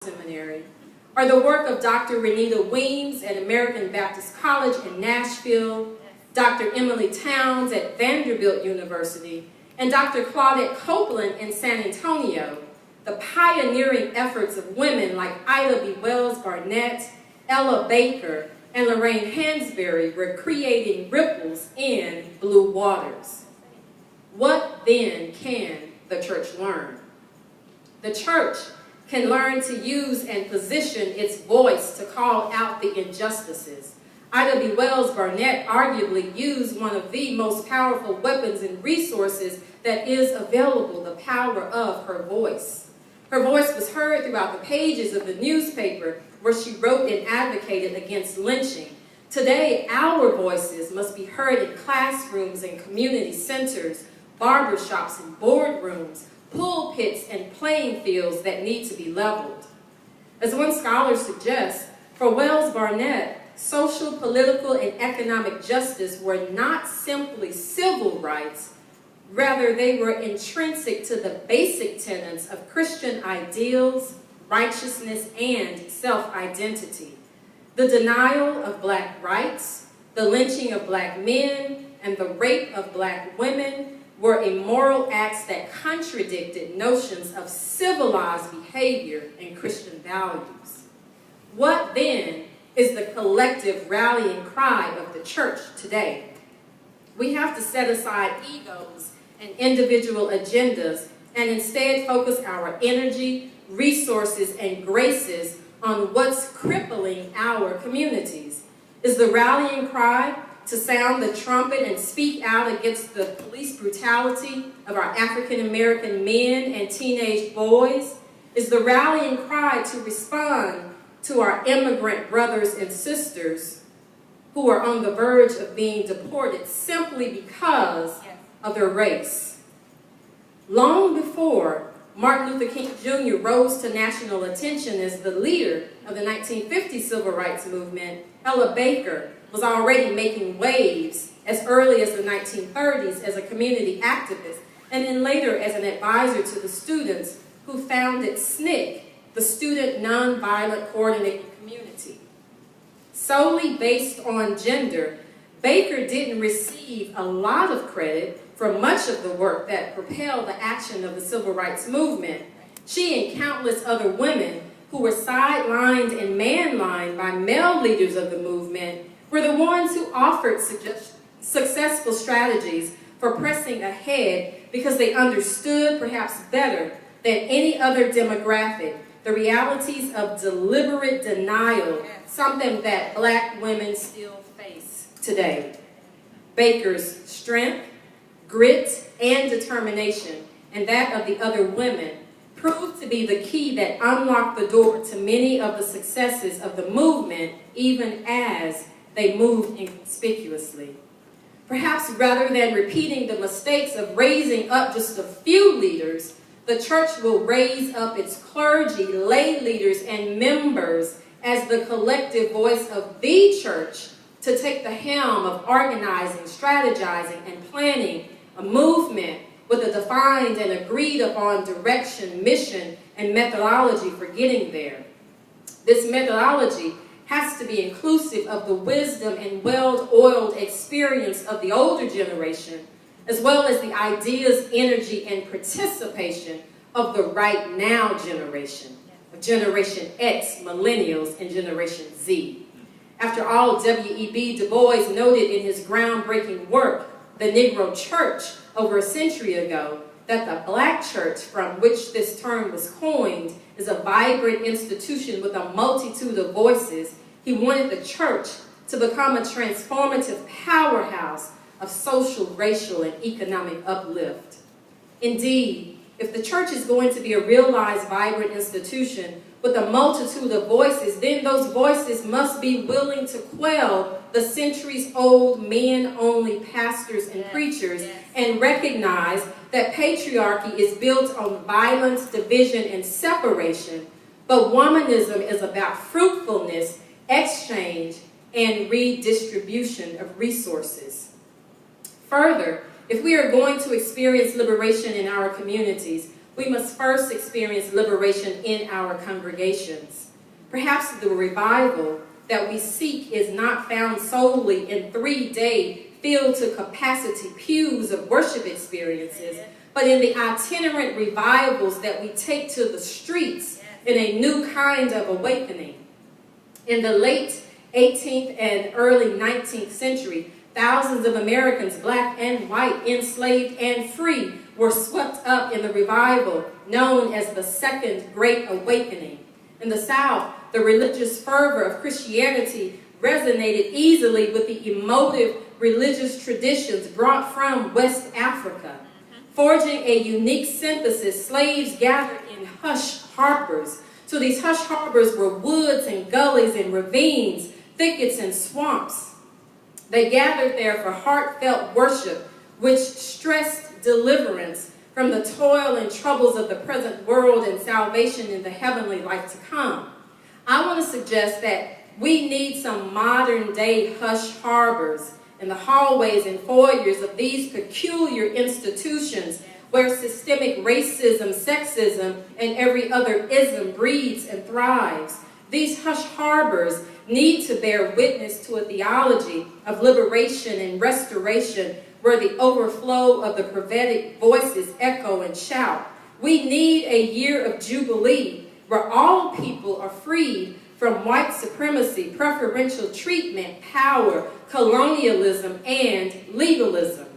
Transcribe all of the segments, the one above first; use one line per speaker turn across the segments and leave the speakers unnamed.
Seminary, or the work of Dr. Renita Weems at American Baptist College in Nashville, Dr. Emily Towns at Vanderbilt University, and Dr. Claudette Copeland in San Antonio, the pioneering efforts of women like Ida B. Wells Barnett, Ella Baker, and Lorraine Hansberry were creating ripples in blue waters. What then can the church learn? The church can learn to use and position its voice to call out the injustices. Ida B. Wells Barnett arguably used one of the most powerful weapons and resources that is available, the power of her voice. Her voice was heard throughout the pages of the newspaper where she wrote and advocated against lynching. Today, our voices must be heard in classrooms and community centers, barbershops and boardrooms, pulpits and playing fields that need to be leveled. As one scholar suggests, for Wells Barnett, social, political, and economic justice were not simply civil rights, rather they were intrinsic to the basic tenets of Christian ideals, righteousness, and self-identity. The denial of black rights, the lynching of black men, and the rape of black women were immoral acts that contradicted notions of civilized behavior and Christian values. What then is the collective rallying cry of the church today? We have to set aside egos and individual agendas and instead focus our energy, resources, and graces on what's crippling our communities. Is the rallying cry to sound the trumpet and speak out against the police brutality of our African American men and teenage boys? Is the rallying cry to respond to our immigrant brothers and sisters who are on the verge of being deported simply because of their race? Long before Martin Luther King Jr. rose to national attention as the leader of the 1950 Civil Rights Movement, Ella Baker was already making waves as early as the 1930s as a community activist, and then later as an advisor to the students who founded SNCC, the Student Nonviolent Coordinating Community. Solely based on gender, Baker didn't receive a lot of credit for much of the work that propelled the action of the civil rights movement. She and countless other women who were sidelined and manlined by male leaders of the movement were the ones who offered successful strategies for pressing ahead because they understood, perhaps better than any other demographic, the realities of deliberate denial, something that black women still face today. Baker's strength, grit, and determination, and that of the other women, proved to be the key that unlocked the door to many of the successes of the movement, even as they moved inconspicuously. Perhaps rather than repeating the mistakes of raising up just a few leaders, the church will raise up its clergy, lay leaders, and members as the collective voice of the church to take the helm of organizing, strategizing, and planning a movement with a defined and agreed upon direction, mission, and methodology for getting there. This methodology has to be inclusive of the wisdom and well-oiled experience of the older generation, as well as the ideas, energy, and participation of the right now generation, of Generation X, Millennials, and Generation Z. After all, W.E.B. Du Bois noted in his groundbreaking work, The Negro Church, over a century ago, that the black church, from which this term was coined, is a vibrant institution with a multitude of voices. He wanted the church to become a transformative powerhouse of social, racial, and economic uplift. Indeed, if the church is going to be a realized, vibrant institution with a multitude of voices, then those voices must be willing to quell the centuries-old men-only pastors and preachers and recognize that patriarchy is built on violence, division, and separation, but womanism is about fruitfulness, exchange, and redistribution of resources. Further, if we are going to experience liberation in our communities, we must first experience liberation in our congregations. Perhaps the revival that we seek is not found solely in 3-day filled to capacity pews of worship experiences, but in the itinerant revivals that we take to the streets in a new kind of awakening. In the late 18th and early 19th century, thousands of Americans, black and white, enslaved and free, were swept up in the revival known as the Second Great Awakening. In the South, the religious fervor of Christianity resonated easily with the emotive religious traditions brought from West Africa. Forging a unique synthesis, slaves gathered in hush harbors. So these hush harbors were woods and gullies and ravines, thickets and swamps. They gathered there for heartfelt worship, which stressed deliverance from the toil and troubles of the present world and salvation in the heavenly life to come. I want to suggest that we need some modern day hush harbors in the hallways and foyers of these peculiar institutions where systemic racism, sexism, and every other ism breeds and thrives. These hush harbors need to bear witness to a theology of liberation and restoration where the overflow of the prophetic voices echo and shout. We need a year of jubilee where all people are freed from white supremacy, preferential treatment, power, colonialism, and legalism.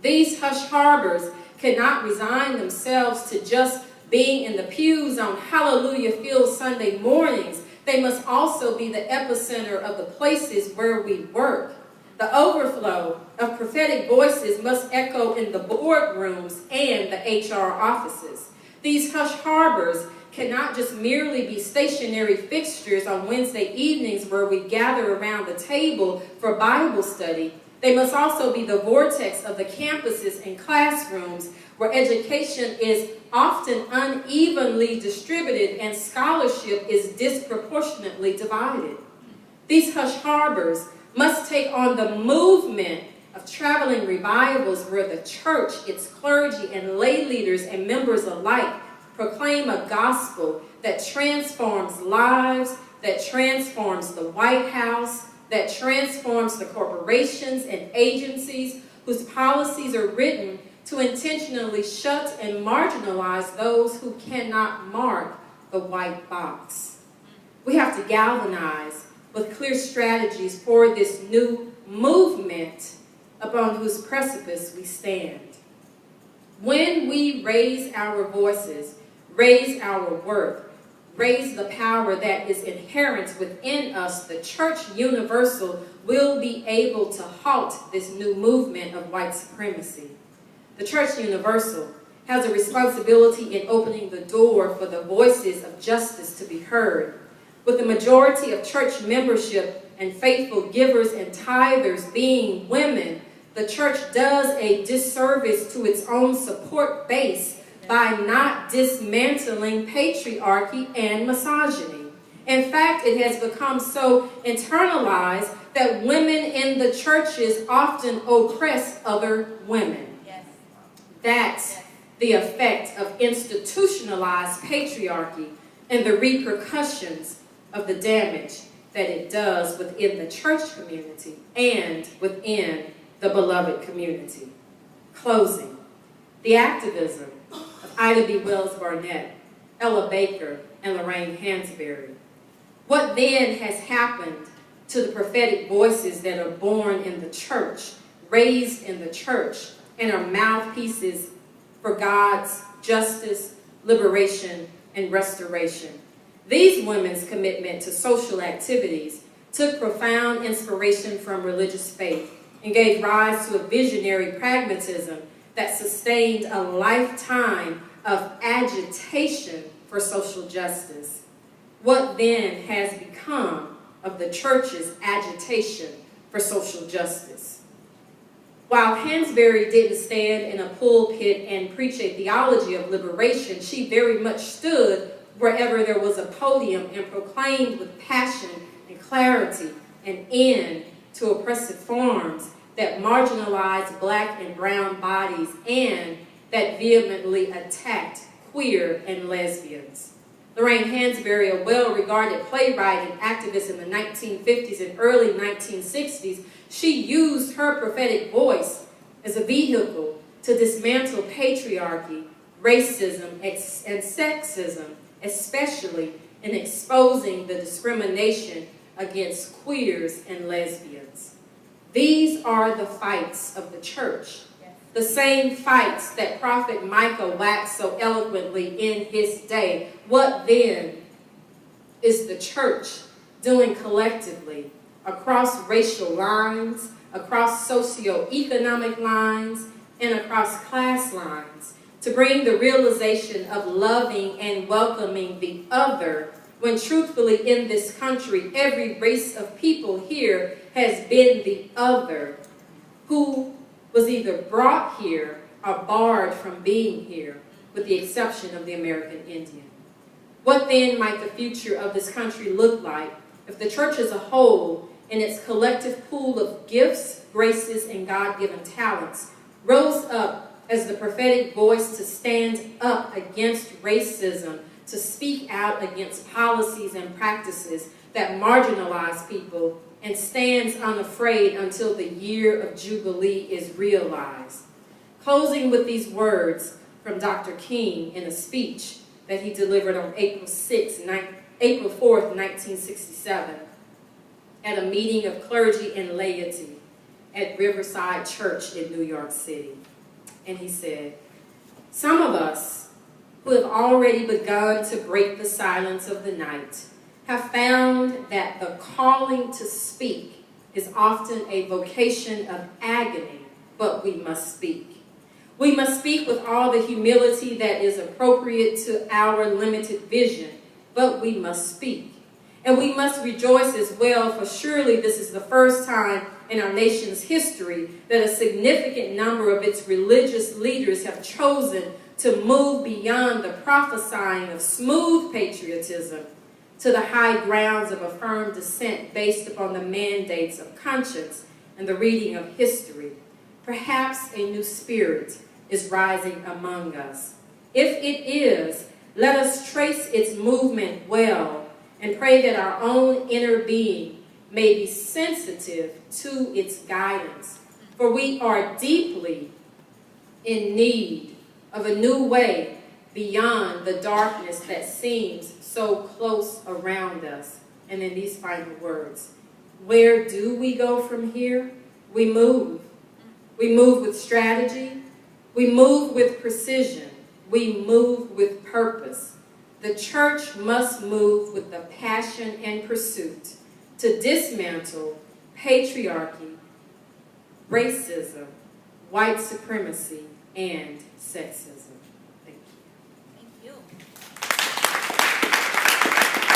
These hush harbors cannot resign themselves to just being in the pews on hallelujah-filled Sunday mornings. They must also be the epicenter of the places where we work. The overflow of prophetic voices must echo in the boardrooms and the HR offices. These hush harbors cannot just merely be stationary fixtures on Wednesday evenings where we gather around the table for Bible study. They must also be the vortex of the campuses and classrooms where education is often unevenly distributed and scholarship is disproportionately divided. These hush harbors must take on the movement of traveling revivals where the church, its clergy and lay leaders and members alike proclaim a gospel that transforms lives, that transforms the White House, that transforms the corporations and agencies whose policies are written to intentionally shut and marginalize those who cannot mark the white box. We have to galvanize with clear strategies for this new movement upon whose precipice we stand. When we raise our voices, raise our worth, raise the power that is inherent within us, the Church Universal will be able to halt this new movement of white supremacy. The Church Universal has a responsibility in opening the door for the voices of justice to be heard. With the majority of church membership and faithful givers and tithers being women, the church does a disservice to its own support base by not dismantling patriarchy and misogyny. In fact, it has become so internalized that women in the churches often oppress other women. Yes. That's the effect of institutionalized patriarchy and the repercussions of the damage that it does within the church community and within the beloved community. Closing, the activism of Ida B. Wells Barnett, Ella Baker, and Lorraine Hansberry. What then has happened to the prophetic voices that are born in the church, raised in the church, and are mouthpieces for God's justice, liberation, and restoration? These women's commitment to social activities took profound inspiration from religious faith and gave rise to a visionary pragmatism that sustained a lifetime of agitation for social justice. What then has become of the church's agitation for social justice? While Hansberry didn't stand in a pulpit and preach a theology of liberation, she very much stood wherever there was a podium and proclaimed with passion and clarity an end to oppressive forms that marginalize black and brown bodies and that vehemently attacked queer and lesbians. Lorraine Hansberry, a well-regarded playwright and activist in the 1950s and early 1960s, she used her prophetic voice as a vehicle to dismantle patriarchy, racism, and sexism, especially in exposing the discrimination against queers and lesbians. These are the fights of the church, the same fights that Prophet Micah waxed so eloquently in his day. What then is the church doing collectively across racial lines, across socioeconomic lines, and across class lines to bring the realization of loving and welcoming the other, when truthfully in this country every race of people here has been the other, who was either brought here or barred from being here, with the exception of the American Indian. What then might the future of this country look like if the church as a whole, in its collective pool of gifts, graces, and God-given talents, rose up as the prophetic voice to stand up against racism, to speak out against policies and practices that marginalize people, and stands unafraid until the year of Jubilee is realized. Closing with these words from Dr. King in a speech that he delivered on April 4th, 1967, at a meeting of clergy and laity at Riverside Church in New York City. And he said, "Some of us who have already begun to break the silence of the night have found that the calling to speak is often a vocation of agony, but we must speak. We must speak with all the humility that is appropriate to our limited vision, but we must speak. And we must rejoice as well, for surely this is the first time in our nation's history that a significant number of its religious leaders have chosen to move beyond the prophesying of smooth patriotism to the high grounds of a firm dissent based upon the mandates of conscience and the reading of history. Perhaps a new spirit is rising among us. If it is, let us trace its movement well and pray that our own inner being may be sensitive to its guidance. For we are deeply in need of a new way beyond the darkness that seems so close around us." And then these final words: where do we go from here? We move. We move with strategy. We move with precision. We move with purpose. The church must move with the passion and pursuit to dismantle patriarchy, racism, white supremacy, and sexism.